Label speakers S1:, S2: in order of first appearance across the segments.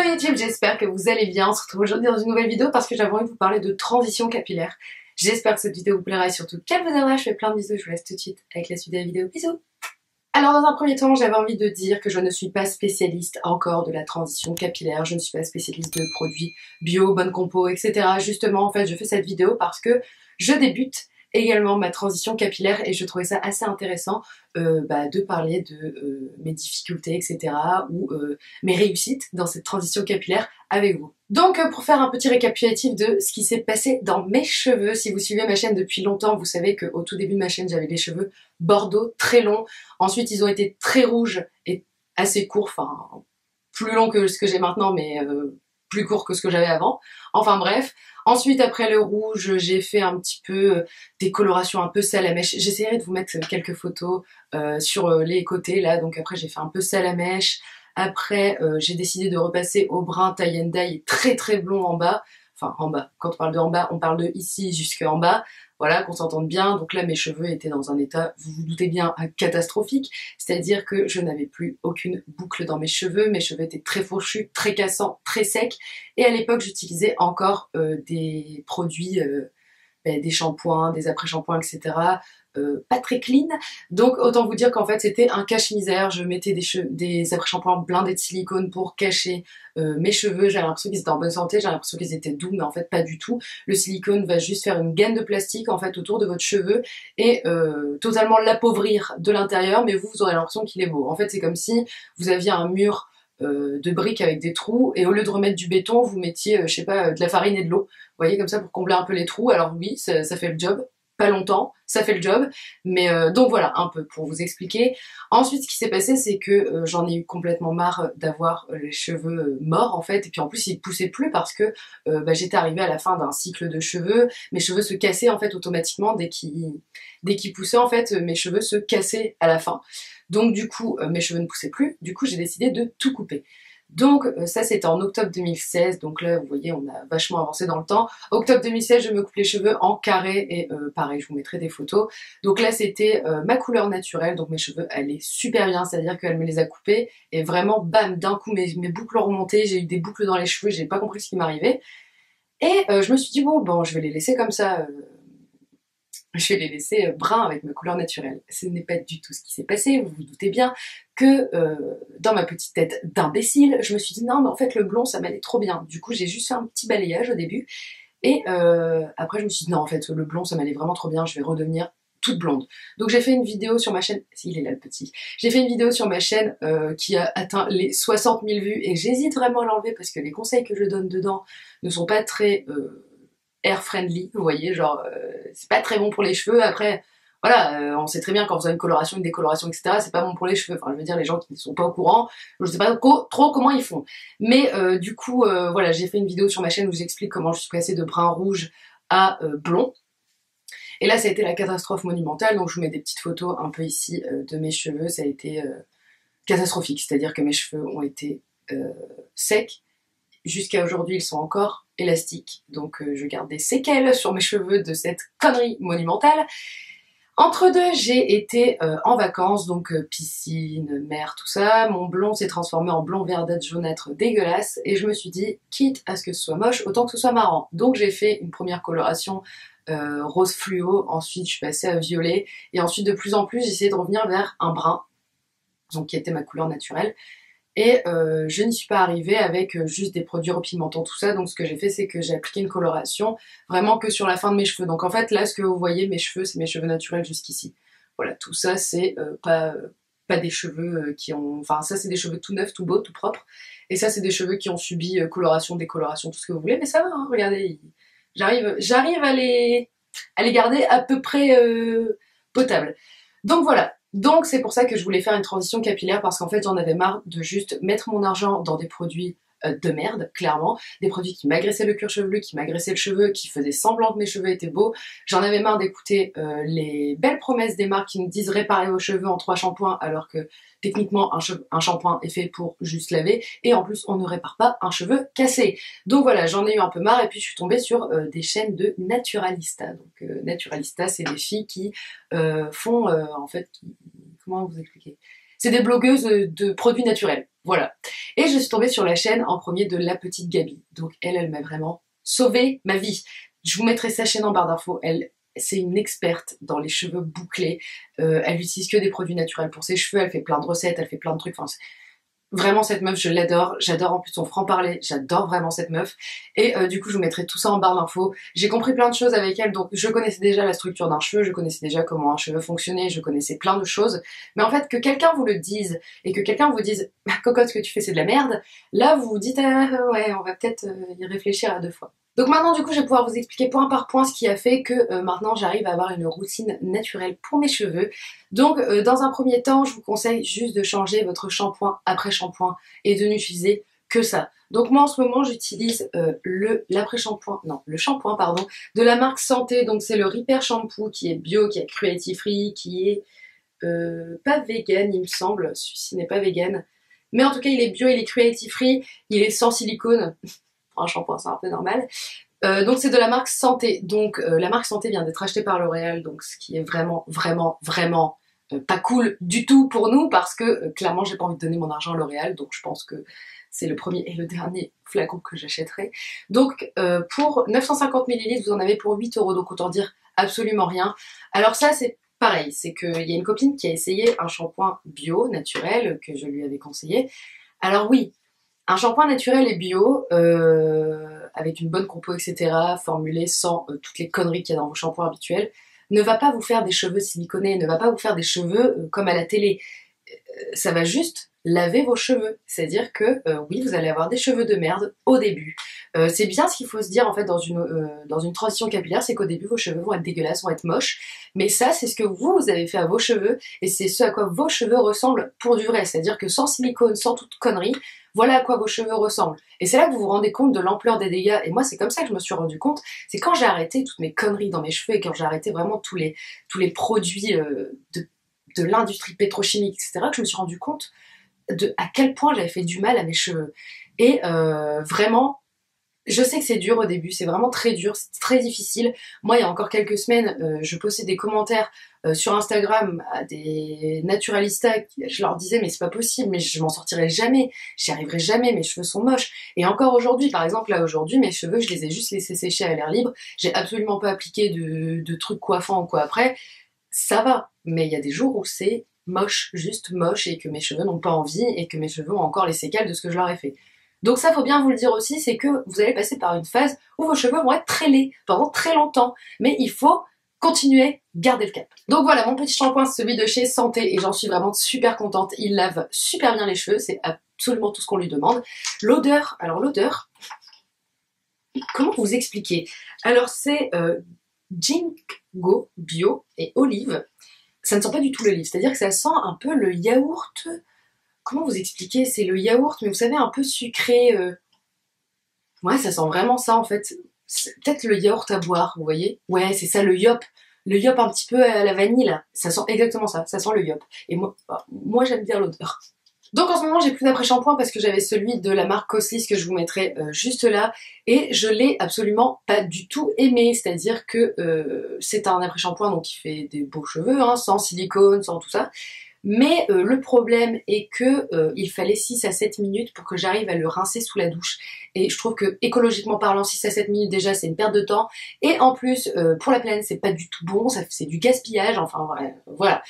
S1: Hello YouTube, j'espère que vous allez bien. On se retrouve aujourd'hui dans une nouvelle vidéo parce que j'avais envie de vous parler de transition capillaire. J'espère que cette vidéo vous plaira et surtout qu'elle vous aidera. Je fais plein de bisous, je vous laisse tout de suite avec la suite de la vidéo. Bisous. Alors dans un premier temps, j'avais envie de dire que je ne suis pas spécialiste encore de la transition capillaire. Je ne suis pas spécialiste de produits bio, bonne compo, etc. Justement, en fait, je fais cette vidéo parce que je débute également ma transition capillaire et je trouvais ça assez intéressant de parler de mes difficultés, etc. ou mes réussites dans cette transition capillaire avec vous. Donc pour faire un petit récapitulatif de ce qui s'est passé dans mes cheveux, si vous suivez ma chaîne depuis longtemps, vous savez qu'au tout début de ma chaîne, j'avais les cheveux bordeaux très longs. Ensuite, ils ont été très rouges et assez courts, enfin plus longs que ce que j'ai maintenant, mais plus courts que ce que j'avais avant. Enfin bref. Ensuite, après le rouge, j'ai fait un petit peu des colorations un peu sel à mèche. J'essaierai de vous mettre quelques photos sur les côtés là. Donc après, j'ai fait un peu sel à mèche. Après, j'ai décidé de repasser au brun tie and dye très très blond en bas. Enfin, en bas. Quand on parle de en bas, on parle de ici jusqu'en bas. Voilà, qu'on s'entende bien. Donc là, mes cheveux étaient dans un état, vous vous doutez bien, catastrophique. C'est-à-dire que je n'avais plus aucune boucle dans mes cheveux. Mes cheveux étaient très fourchus, très cassants, très secs. Et à l'époque, j'utilisais encore des produits, des shampoings, des après-shampoings, etc. Pas très clean. Donc autant vous dire qu'en fait c'était un cache-misère. Je mettais des après-shampoings blindés de silicone pour cacher mes cheveux. J'avais l'impression qu'ils étaient en bonne santé, j'avais l'impression qu'ils étaient doux, mais en fait pas du tout. Le silicone va juste faire une gaine de plastique en fait autour de votre cheveu et totalement l'appauvrir de l'intérieur, mais vous aurez l'impression qu'il est beau. En fait c'est comme si vous aviez un mur de briques avec des trous et au lieu de remettre du béton vous mettiez je sais pas de la farine et de l'eau, vous voyez, comme ça pour combler un peu les trous. Alors oui, ça fait le job, pas longtemps, ça fait le job, mais donc voilà, un peu pour vous expliquer. Ensuite, ce qui s'est passé, c'est que j'en ai eu complètement marre d'avoir les cheveux morts en fait, et puis en plus ils poussaient plus parce que j'étais arrivée à la fin d'un cycle de cheveux, mes cheveux se cassaient en fait automatiquement dès qu'ils poussaient en fait, mes cheveux se cassaient à la fin. Donc du coup, mes cheveux ne poussaient plus, du coup j'ai décidé de tout couper. Donc ça c'était en octobre 2016, donc là vous voyez on a vachement avancé dans le temps. Octobre 2016 je me coupe les cheveux en carré et pareil je vous mettrai des photos. Donc là c'était ma couleur naturelle, donc mes cheveux allaient super bien, c'est-à-dire qu'elle me les a coupés et vraiment bam d'un coup mes boucles ont remonté, j'ai eu des boucles dans les cheveux, j'ai pas compris ce qui m'arrivait. Et je me suis dit bon je vais les laisser comme ça, je vais les laisser bruns avec ma couleur naturelle. Ce n'est pas du tout ce qui s'est passé, vous vous doutez bien que dans ma petite tête d'imbécile, je me suis dit non mais en fait le blond ça m'allait trop bien. Du coup j'ai juste fait un petit balayage au début et après je me suis dit non en fait le blond ça m'allait vraiment trop bien, je vais redevenir toute blonde. Donc j'ai fait une vidéo sur ma chaîne, il est là le petit, j'ai fait une vidéo sur ma chaîne qui a atteint les 60 000 vues et j'hésite vraiment à l'enlever parce que les conseils que je donne dedans ne sont pas très air friendly, vous voyez, genre c'est pas très bon pour les cheveux. Après voilà, on sait très bien quand vous avez une coloration, une décoloration, etc. c'est pas bon pour les cheveux, enfin je veux dire les gens qui ne sont pas au courant, je sais pas trop comment ils font. Mais du coup voilà, j'ai fait une vidéo sur ma chaîne où j'explique comment je suis passée de brun rouge à blond. Et là ça a été la catastrophe monumentale, donc je vous mets des petites photos un peu ici de mes cheveux, ça a été catastrophique, c'est-à-dire que mes cheveux ont été secs. Jusqu'à aujourd'hui, ils sont encore élastiques, donc je garde des séquelles sur mes cheveux de cette connerie monumentale. Entre deux, j'ai été en vacances, donc piscine, mer, tout ça. Mon blond s'est transformé en blond verdâtre jaunâtre dégueulasse, et je me suis dit, quitte à ce que ce soit moche, autant que ce soit marrant. Donc j'ai fait une première coloration rose fluo, ensuite je suis passée à violet, et ensuite de plus en plus, j'ai essayé de revenir vers un brun, donc qui était ma couleur naturelle. Et je n'y suis pas arrivée avec juste des produits repimentants, tout ça. Donc ce que j'ai fait, c'est que j'ai appliqué une coloration vraiment que sur la fin de mes cheveux. Donc en fait, là, ce que vous voyez, mes cheveux, c'est mes cheveux naturels jusqu'ici. Voilà, tout ça, c'est pas des cheveux qui ont... Enfin, ça, c'est des cheveux tout neufs, tout beaux, tout propres. Et ça, c'est des cheveux qui ont subi coloration, décoloration, tout ce que vous voulez. Mais ça va, hein, regardez, j'arrive à les garder à peu près potables. Donc voilà. Donc c'est pour ça que je voulais faire une transition capillaire parce qu'en fait j'en avais marre de juste mettre mon argent dans des produits de merde, clairement, des produits qui m'agressaient le cuir chevelu, qui m'agressaient le cheveu, qui faisaient semblant que mes cheveux étaient beaux. J'en avais marre d'écouter les belles promesses des marques qui nous disent réparer vos cheveux en 3 shampoings alors que techniquement un shampoing est fait pour juste laver et en plus on ne répare pas un cheveu cassé. Donc voilà, j'en ai eu un peu marre et puis je suis tombée sur des chaînes de naturalistas. Donc naturalistas, c'est des filles qui font en fait, comment vous expliquer, c'est des blogueuses de produits naturels. Voilà. Et je suis tombée sur la chaîne en premier de la petite Gabi. Donc elle m'a vraiment sauvé ma vie. Je vous mettrai sa chaîne en barre d'infos. C'est une experte dans les cheveux bouclés. Elle utilise que des produits naturels pour ses cheveux. Elle fait plein de recettes, elle fait plein de trucs. Enfin, vraiment cette meuf, je l'adore. J'adore en plus son franc-parler. J'adore vraiment cette meuf. Et du coup, je vous mettrai tout ça en barre d'infos. J'ai compris plein de choses avec elle. Donc, je connaissais déjà la structure d'un cheveu. Je connaissais déjà comment un cheveu fonctionnait. Je connaissais plein de choses. Mais en fait, que quelqu'un vous le dise et que quelqu'un vous dise Cocotte, ce que tu fais, c'est de la merde. Là, vous vous dites ah, ouais, on va peut-être y réfléchir à deux fois. Donc maintenant du coup je vais pouvoir vous expliquer point par point ce qui a fait que maintenant j'arrive à avoir une routine naturelle pour mes cheveux. Donc dans un premier temps je vous conseille juste de changer votre shampoing après shampoing et de n'utiliser que ça. Donc moi en ce moment j'utilise le shampoing pardon de la marque Santé. Donc c'est le Repair Shampoo qui est bio, qui est cruelty free, qui est pas vegan il me semble, celui-ci n'est pas vegan. Mais en tout cas il est bio, il est cruelty free, il est sans silicone. Un shampoing, c'est un peu normal. Donc c'est de la marque Santé. Donc la marque Santé vient d'être achetée par L'Oréal, donc ce qui est vraiment pas cool du tout pour nous parce que clairement j'ai pas envie de donner mon argent à L'Oréal, donc je pense que c'est le premier et le dernier flacon que j'achèterai. Donc pour 950 ml, vous en avez pour 8 €, donc autant dire absolument rien. Alors ça c'est pareil, c'est qu'il y a une copine qui a essayé un shampoing bio, naturel, que je lui avais conseillé. Alors oui, un shampoing naturel et bio, avec une bonne compo, etc., formulé sans toutes les conneries qu'il y a dans vos shampoings habituels, ne va pas vous faire des cheveux siliconés, ne va pas vous faire des cheveux comme à la télé. Ça va juste laver vos cheveux. C'est-à-dire que, oui, vous allez avoir des cheveux de merde au début. C'est bien ce qu'il faut se dire, en fait, dans une transition capillaire, c'est qu'au début, vos cheveux vont être dégueulasses, vont être moches. Mais ça, c'est ce que vous avez fait à vos cheveux, et c'est ce à quoi vos cheveux ressemblent pour du vrai. C'est-à-dire que sans silicone, sans toute connerie, voilà à quoi vos cheveux ressemblent. Et c'est là que vous vous rendez compte de l'ampleur des dégâts. Et moi, c'est comme ça que je me suis rendu compte. C'est quand j'ai arrêté toutes mes conneries dans mes cheveux et quand j'ai arrêté vraiment tous les produits de l'industrie pétrochimique, etc., que je me suis rendu compte à quel point j'avais fait du mal à mes cheveux. Et vraiment, je sais que c'est dur au début, c'est vraiment très dur, c'est très difficile. Moi, il y a encore quelques semaines, je postais des commentaires sur Instagram à des naturalistas, je leur disais mais c'est pas possible, mais je m'en sortirai jamais, j'y arriverai jamais, mes cheveux sont moches. Et encore aujourd'hui, par exemple là aujourd'hui, mes cheveux je les ai juste laissés sécher à l'air libre, j'ai absolument pas appliqué de trucs coiffants ou quoi après, ça va. Mais il y a des jours où c'est moche, juste moche, et que mes cheveux n'ont pas envie, et que mes cheveux ont encore les séquelles de ce que je leur ai fait. Donc ça, faut bien vous le dire aussi, c'est que vous allez passer par une phase où vos cheveux vont être très laids pendant très longtemps. Mais il faut continuer, garder le cap. Donc voilà, mon petit shampoing, c'est celui de chez Santé, et j'en suis vraiment super contente. Il lave super bien les cheveux, c'est absolument tout ce qu'on lui demande. L'odeur, alors l'odeur, comment vous expliquer? Alors c'est Ginkgo bio et olive. Ça ne sent pas du tout l'olive, c'est-à-dire que ça sent un peu le yaourt. Comment vous expliquer? C'est le yaourt, mais vous savez, un peu sucré. Ouais, ça sent vraiment ça en fait. C'est peut-être le yaourt à boire, vous voyez? Ouais, c'est ça, le yop. Le yop un petit peu à la vanille, là. Ça sent exactement ça, ça sent le yop. Et moi j'aime bien l'odeur. Donc en ce moment j'ai plus d'après-shampoing parce que j'avais celui de la marque Coslis que je vous mettrai juste là, et je l'ai absolument pas du tout aimé, c'est-à-dire que c'est un après-shampoing donc qui fait des beaux cheveux, hein, sans silicone, sans tout ça, mais le problème est que il fallait 6 à 7 minutes pour que j'arrive à le rincer sous la douche, et je trouve que écologiquement parlant 6 à 7 minutes déjà c'est une perte de temps, et en plus pour la planète c'est pas du tout bon, c'est du gaspillage, enfin voilà.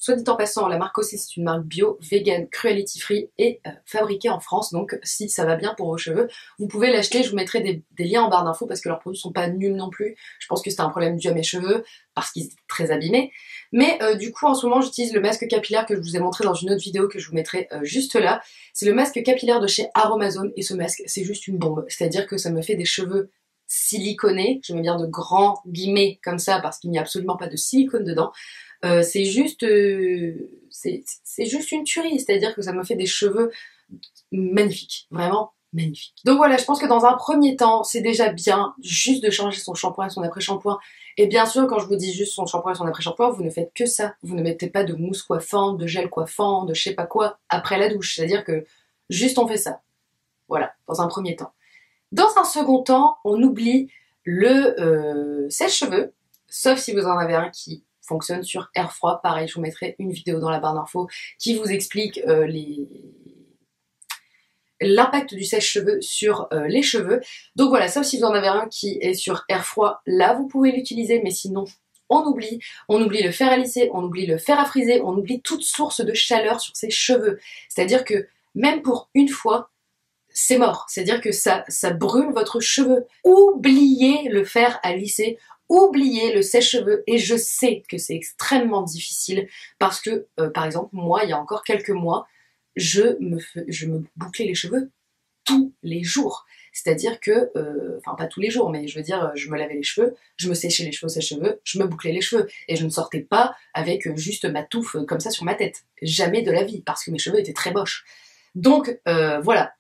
S1: Soit dit en passant, la marque aussi c'est une marque bio, vegan, cruelty free et fabriquée en France, donc si ça va bien pour vos cheveux, vous pouvez l'acheter, je vous mettrai des liens en barre d'infos parce que leurs produits sont pas nuls non plus, je pense que c'était un problème dû à mes cheveux, parce qu'ils étaient très abîmés, mais du coup en ce moment j'utilise le masque capillaire que je vous ai montré dans une autre vidéo que je vous mettrai juste là, c'est le masque capillaire de chez Aromazone, et ce masque c'est juste une bombe, c'est-à-dire que ça me fait des cheveux siliconés, je mets bien de grands guillemets comme ça parce qu'il n'y a absolument pas de silicone dedans. C'est juste une tuerie, c'est-à-dire que ça me fait des cheveux magnifiques, vraiment magnifiques. Donc voilà, je pense que dans un premier temps, c'est déjà bien juste de changer son shampoing et son après-shampoing. Et bien sûr, quand je vous dis juste son shampoing et son après-shampoing, vous ne faites que ça. Vous ne mettez pas de mousse coiffante, de gel coiffant, de je sais pas quoi après la douche. C'est-à-dire que juste on fait ça. Voilà, dans un premier temps. Dans un second temps, on oublie le sèche-cheveux, sauf si vous en avez un qui fonctionne sur air froid. Pareil, je vous mettrai une vidéo dans la barre d'infos qui vous explique l'impact du sèche-cheveux sur les cheveux. Donc voilà, sauf si vous en avez un qui est sur air froid, là vous pouvez l'utiliser, mais sinon on oublie le fer à lisser, on oublie le fer à friser, on oublie toute source de chaleur sur ses cheveux. C'est-à-dire que même pour une fois, c'est mort. C'est-à-dire que ça brûle votre cheveu. Oubliez le fer à lisser, oubliez le sèche-cheveux. Et je sais que c'est extrêmement difficile parce que, par exemple, moi, il y a encore quelques mois, je me bouclais les cheveux tous les jours. C'est-à-dire que, enfin pas tous les jours, mais je veux dire, je me lavais les cheveux, je me séchais les cheveux au sèche-cheveux, je me bouclais les cheveux. Et je ne sortais pas avec juste ma touffe comme ça sur ma tête. Jamais de la vie, parce que mes cheveux étaient très moches. Donc, voilà.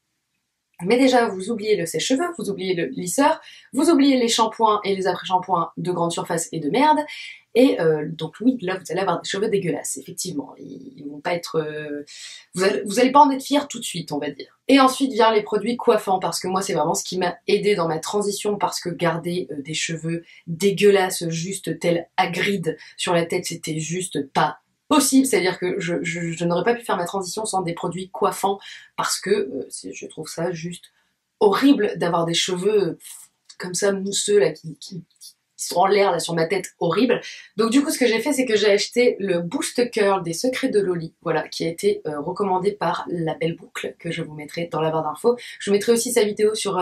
S1: Mais déjà, vous oubliez le sèche-cheveux, vous oubliez le lisseur, vous oubliez les shampoings et les après-shampoings de grande surface et de merde. Et donc oui, là vous allez avoir des cheveux dégueulasses, effectivement. Ils vont pas être... vous allez pas en être fiers tout de suite, on va dire. Et ensuite vient les produits coiffants, parce que moi c'est vraiment ce qui m'a aidé dans ma transition, parce que garder des cheveux dégueulasses, juste tels Hagrid sur la tête, c'était juste pas possible. C'est-à-dire que je n'aurais pas pu faire ma transition sans des produits coiffants, parce que je trouve ça juste horrible d'avoir des cheveux comme ça mousseux là qui sont en l'air là sur ma tête, horrible. Donc du coup ce que j'ai fait, c'est que j'ai acheté le Boost Curl des Secrets de Loli, voilà, qui a été recommandé par la belle boucle, que je vous mettrai dans la barre d'infos. Je vous mettrai aussi sa vidéo sur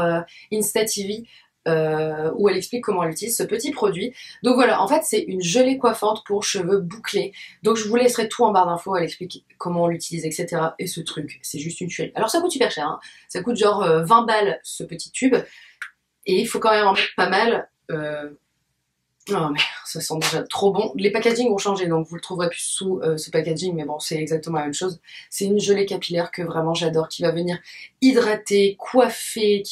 S1: Insta TV où elle explique comment elle utilise ce petit produit. Donc voilà, en fait c'est une gelée coiffante pour cheveux bouclés. Donc je vous laisserai tout en barre d'infos, elle explique comment on l'utilise, etc. Et ce truc, c'est juste une tuerie. Alors ça coûte super cher, hein. Ça coûte genre 20 balles ce petit tube, et il faut quand même en mettre pas mal. Oh mais ça sent déjà trop bon. Les packaging ont changé, donc vous le trouverez plus sous ce packaging, mais bon, c'est exactement la même chose. C'est une gelée capillaire que vraiment j'adore, qui va venir hydrater, coiffer,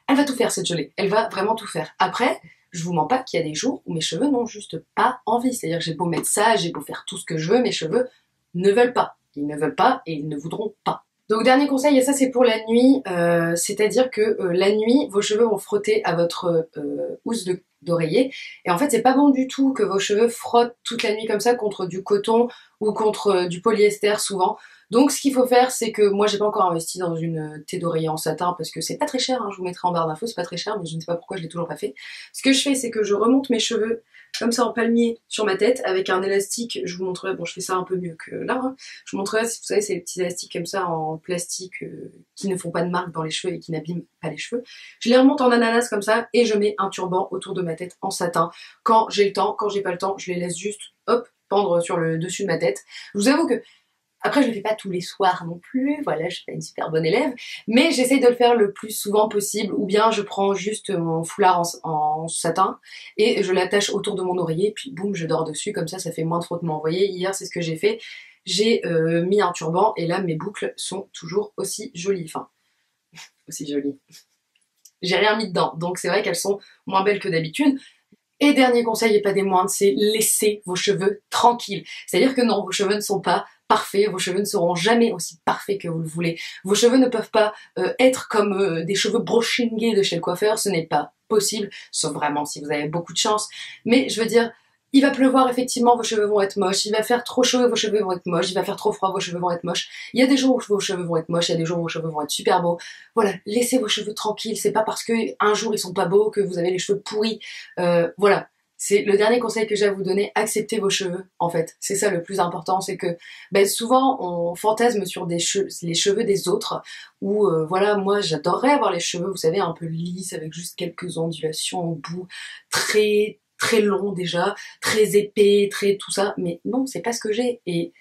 S1: elle va tout faire cette gelée. Elle va vraiment tout faire. Après, je vous mens pas qu'il y a des jours où mes cheveux n'ont juste pas envie. C'est-à-dire que j'ai beau mettre ça, j'ai beau faire tout ce que je veux, mes cheveux ne veulent pas. Ils ne veulent pas et ils ne voudront pas. Donc dernier conseil, et ça c'est pour la nuit, c'est-à-dire que la nuit, vos cheveux vont frotter à votre housse d'oreiller, et en fait c'est pas bon du tout que vos cheveux frottent toute la nuit comme ça contre du coton ou contre du polyester souvent. Donc ce qu'il faut faire, c'est que moi j'ai pas encore investi dans une thé d'oreiller en satin parce que c'est pas très cher, hein, je vous mettrai en barre d'infos, c'est pas très cher, mais je ne sais pas pourquoi je l'ai toujours pas fait. Ce que je fais, c'est que je remonte mes cheveux comme ça en palmier sur ma tête avec un élastique. Je vous montrerai, bon je fais ça un peu mieux que là, hein. Je vous montrerai, vous savez, c'est les petits élastiques comme ça en plastique qui ne font pas de marque dans les cheveux et qui n'abîment pas les cheveux. Je les remonte en ananas comme ça et je mets un turban autour de ma tête en satin. Quand j'ai le temps, quand j'ai pas le temps, je les laisse juste, hop, pendre sur le dessus de ma tête. Je vous avoue que après, je le fais pas tous les soirs non plus, voilà, je suis pas une super bonne élève, mais j'essaye de le faire le plus souvent possible, ou bien je prends juste mon foulard en satin et je l'attache autour de mon oreiller, puis boum, je dors dessus, comme ça fait moins de frottement. Vous voyez, hier c'est ce que j'ai fait, j'ai mis un turban et là mes boucles sont toujours aussi jolies, enfin, aussi jolies. J'ai rien mis dedans, donc c'est vrai qu'elles sont moins belles que d'habitude. Et dernier conseil, et pas des moindres, c'est laisser vos cheveux tranquilles. C'est-à-dire que non, vos cheveux ne sont pas parfaits, vos cheveux ne seront jamais aussi parfaits que vous le voulez. Vos cheveux ne peuvent pas être comme des cheveux brushingés de chez le coiffeur, ce n'est pas possible, sauf vraiment si vous avez beaucoup de chance. Mais je veux dire, il va pleuvoir, effectivement, vos cheveux vont être moches, il va faire trop chaud, vos cheveux vont être moches, il va faire trop froid, vos cheveux vont être moches. Il y a des jours où vos cheveux vont être moches, il y a des jours où vos cheveux vont être super beaux. Voilà, laissez vos cheveux tranquilles, c'est pas parce que un jour ils sont pas beaux que vous avez les cheveux pourris. Voilà. C'est le dernier conseil que j'ai à vous donner, acceptez vos cheveux, en fait. C'est ça le plus important, c'est que souvent on fantasme sur les cheveux des autres, où voilà, moi j'adorerais avoir les cheveux, vous savez, un peu lisses, avec juste quelques ondulations au bout, très très longs déjà, très épais, très tout ça, mais non, c'est pas ce que j'ai, et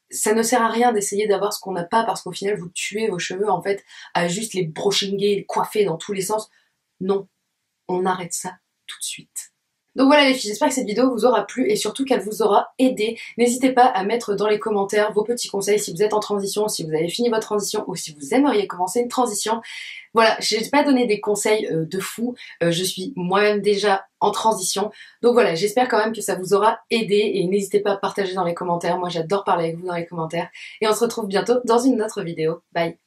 S1: ça ne sert à rien d'essayer d'avoir ce qu'on n'a pas, parce qu'au final vous tuez vos cheveux, en fait, à juste les brushinguer, les coiffer dans tous les sens. Non, on arrête ça tout de suite. Donc voilà les filles, j'espère que cette vidéo vous aura plu et surtout qu'elle vous aura aidé. N'hésitez pas à mettre dans les commentaires vos petits conseils si vous êtes en transition, si vous avez fini votre transition ou si vous aimeriez commencer une transition. Voilà, je n'ai pas donné des conseils de fou, je suis moi-même déjà en transition. Donc voilà, j'espère quand même que ça vous aura aidé et n'hésitez pas à partager dans les commentaires. Moi j'adore parler avec vous dans les commentaires et on se retrouve bientôt dans une autre vidéo. Bye!